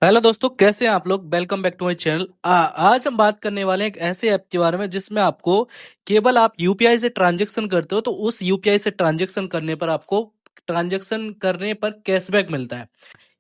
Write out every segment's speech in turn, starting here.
Hello दोस्तों, कैसे हैं आप लोग। Welcome back to my channel. आज हम बात करने वाले हैं एक ऐसे ऐप के बारे में जिसमें आपको केवल आप यूपीआई से ट्रांजैक्शन करते हो तो उस यूपीआई से ट्रांजैक्शन करने पर आपको ट्रांजैक्शन करने पर कैशबैक मिलता है।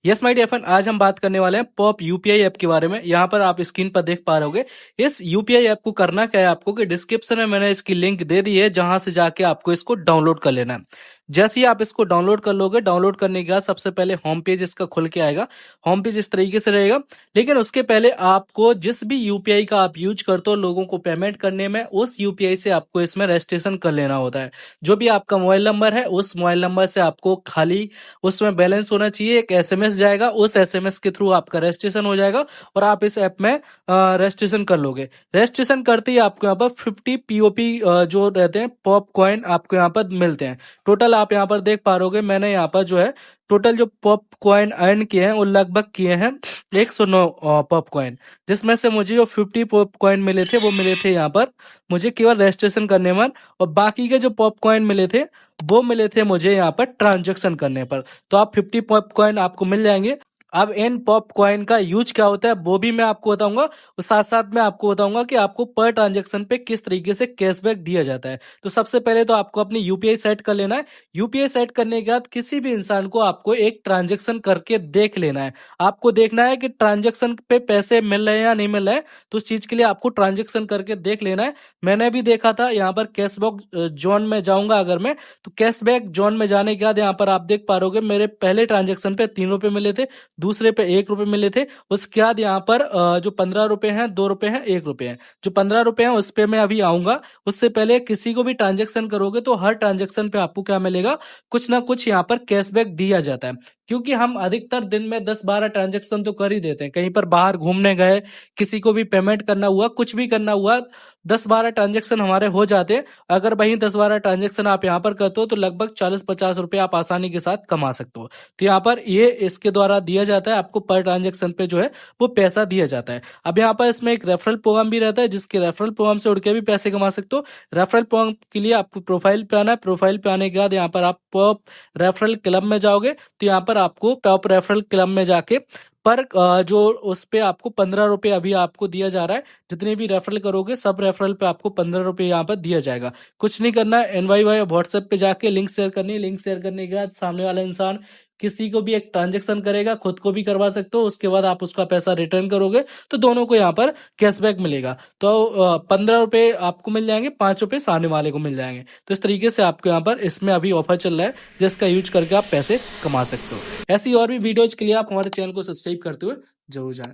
यस माय डियर फ्रेंड, आज हम बात करने वाले हैं पॉप यूपीआई ऐप के बारे में। यहाँ पर आप स्क्रीन पर देख पा रहे होगे। इस यूपीआई ऐप को करना क्या है आपको कि डिस्क्रिप्शन में मैंने इसकी लिंक दे दी है, जहां से जाके आपको इसको डाउनलोड कर लेना है। जैसे ही आप इसको डाउनलोड कर लोगे, डाउनलोड करने के बाद सबसे पहले होम पेज इसका खुल के आएगा। होम पेज इस तरीके से रहेगा, लेकिन उसके पहले आपको जिस भी यूपीआई का आप यूज करते हो लोगों को पेमेंट करने में, उस यूपीआई से आपको इसमें रजिस्ट्रेशन कर लेना होता है। जो भी आपका मोबाइल नंबर है, उस मोबाइल नंबर से आपको खाली उसमें बैलेंस होना चाहिए। एक एसएमएस जाएगा, उस एसएमएस के थ्रू आपका रजिस्ट्रेशन हो जाएगा और आप इस ऐप में रजिस्ट्रेशन कर लोगे। रजिस्ट्रेशन करते ही आपको यहाँ पर 50 पीओपी जो रहते हैं पॉप कॉइन आपको यहाँ पर मिलते हैं। टोटल आप यहाँ पर देख पा रहे, मैंने यहाँ पर जो है टोटल जो पॉप कॉइन अर्न किए हैं वो लगभग किए हैं 109 पॉप कॉइन, जिसमें से मुझे जो 50 पॉप कॉइन मिले थे वो मिले थे यहाँ पर मुझे केवल रजिस्ट्रेशन करने पर, और बाकी के जो पॉप कॉइन मिले थे वो मिले थे मुझे यहाँ पर ट्रांजैक्शन करने पर। तो आप 50 पॉप कॉइन आपको मिल जाएंगे। अब इन पॉप कॉइन का यूज क्या होता है वो भी मैं आपको बताऊंगा, और साथ साथ में आपको बताऊंगा कि आपको पर ट्रांजैक्शन पे किस तरीके से कैशबैक दिया जाता है। तो सबसे पहले तो आपको अपनी यूपीआई सेट कर लेना है। यूपीआई सेट करने के बाद किसी भी इंसान को आपको एक ट्रांजैक्शन करके देख लेना है। आपको देखना है कि ट्रांजैक्शन पे पैसे मिल रहे हैं या नहीं मिल रहे हैं, तो उस चीज के लिए आपको ट्रांजैक्शन करके देख लेना है। मैंने भी देखा था। यहाँ पर कैशबैक जोन में जाऊंगा अगर मैं, तो कैशबैक जोन में जाने के बाद यहाँ पर आप देख पा रहे, मेरे पहले ट्रांजेक्शन पे 3 रुपए मिले थे, दूसरे पे 1 रुपए मिले थे। उसके बाद यहाँ पर जो 15 रुपए हैं, 2 रुपए हैं, 1 रुपए हैं। जो 15 रुपए हैं उस पे मैं अभी आऊंगा। उससे पहले किसी को भी ट्रांजेक्शन करोगे तो हर ट्रांजेक्शन पे आपको क्या मिलेगा, कुछ ना कुछ यहाँ पर कैशबैक दिया जाता है। क्योंकि हम अधिकतर दिन में 10-12 ट्रांजेक्शन तो कर ही देते हैं। कहीं पर बाहर घूमने गए, किसी को भी पेमेंट करना हुआ, कुछ भी करना हुआ, 10-12 ट्रांजेक्शन हमारे हो जाते हैं। अगर वही 10-12 ट्रांजेक्शन आप यहाँ पर करते हो तो लगभग 40-50 रुपए आप आसानी के साथ कमा सकते हो। तो यहाँ पर ये इसके द्वारा दिया जाता है, आपको पर ट्रांजेक्शन पे जो है वो पैसा दिया जाता है। अब यहाँ पर इसमें एक रेफरल प्रोग्राम भी रहता है, जिसके रेफरल प्रोग्राम से उड़ के भी पैसे कमा सकते हो। रेफरल प्रोग्राम के लिए आपको प्रोफाइल पे आना है। प्रोफाइल पे आने के बाद यहाँ पर आप पॉप रेफरल क्लब में जाओगे, तो यहाँ पर आपको पॉप रेफरल क्लब में जाके पर जो उस पे आपको 15 रुपए अभी आपको दिया जा रहा है। जितने भी रेफरल करोगे सब रेफरल पे आपको 15 रुपए यहाँ पर दिया जाएगा। कुछ नहीं करना है, एनवाईवाई व्हाट्सएप पे जाके लिंक शेयर करनी है। लिंक शेयर करने के बाद सामने वाला इंसान किसी को भी एक ट्रांजेक्शन करेगा, खुद को भी करवा सकते हो। उसके बाद आप उसका पैसा रिटर्न करोगे तो दोनों को यहाँ पर कैशबैक मिलेगा। तो 15 रुपए आपको मिल जाएंगे, 5 रुपए सामने वाले को मिल जाएंगे। तो इस तरीके से आपको यहाँ पर इसमें अभी ऑफर चल रहा है, जिसका यूज करके आप पैसे कमा सकते हो। ऐसी और भी वीडियोज के लिए आप हमारे चैनल को सब्सक्राइब करते हुए जरूर जाएं।